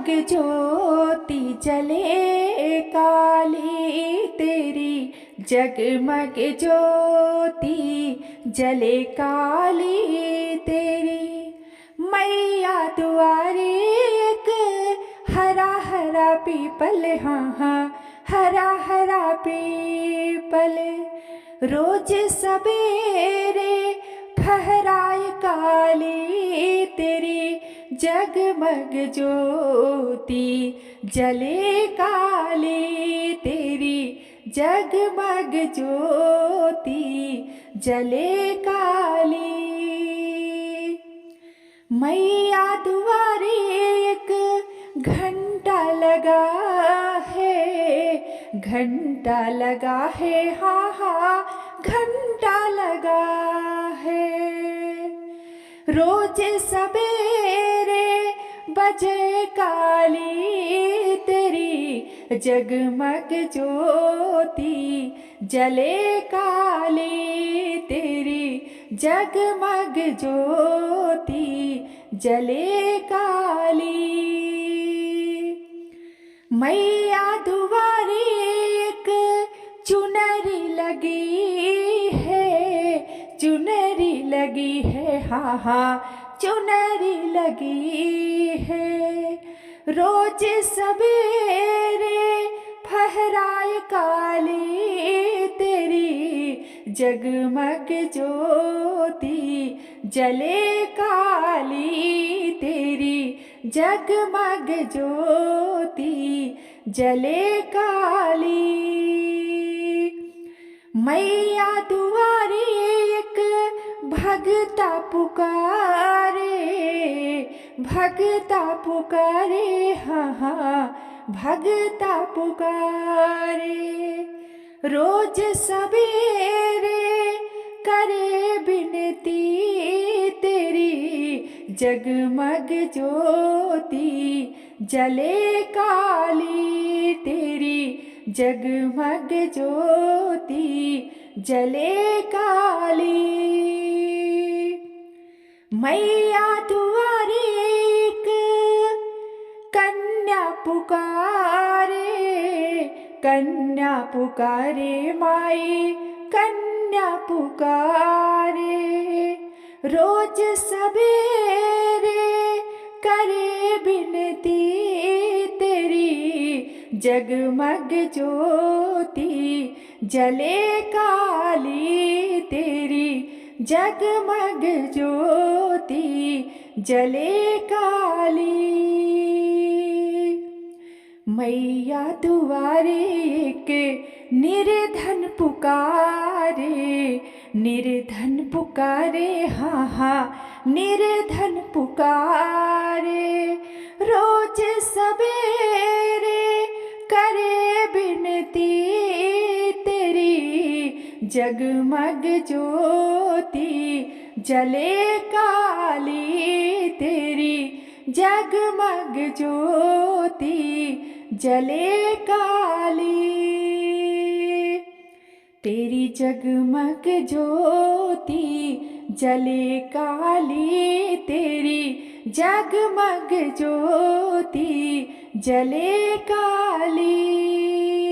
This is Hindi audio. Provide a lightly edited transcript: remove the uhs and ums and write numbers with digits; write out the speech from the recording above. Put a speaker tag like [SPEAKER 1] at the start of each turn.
[SPEAKER 1] ज्योति जले काली तेरी, जगमग ज्योति जले काली तेरी। मैया दुआरे एक हरा हरा पीपल, हाँ हाँ हरा हरा पीपल, रोज सवेरे फहराए काली तेरी, जगमग ज्योति जले काली तेरी, जगमग ज्योति जले काली। मैया दुआरे एक घंटा लगा है, घंटा लगा है, हाँ हाँ घंटा लगा है, रोज सवेरे बजे काली तेरी, जगमग ज्योति जले काली तेरी, जगमग ज्योति जले काली। मैया दुआरे एक चुनरी लगी है, चुनरी लगी है, हाँ हाँ चुनरी लगी है, रोज सवेरे फहराए काली तेरी, जगमग ज्योति जले काली तेरी, जगमग ज्योति जले काली। मैया दुआरे एक भगता पुकारे, भगता पुकारे, हाँ हाँ भगता पुकारे, रोज सवेरे करे बिनती तेरी, जगमग ज्योति जले काली तेरी, जगमग ज्योति जले काली। मैया दुआरे एक कन्या पुकारे, कन्या पुकारे माई कन्या पुकारे, रोज सवेरे करे बिनती तेरी, जगमग ज्योति जले काली तेरी, जगमग ज्योति जले काली। मैया दुआरे एक निर्धन पुकारे, निर्धन पुकारे, हाँ हाँ निर्धन पुकारे, रोज सवेरे करे बिनती तेरी, जगमग ज्योति जले काली तेरी, जगमग ज्योति जले काली तेरी, जगमग ज्योति जले काली तेरी, जगमग ज्योति जले काली।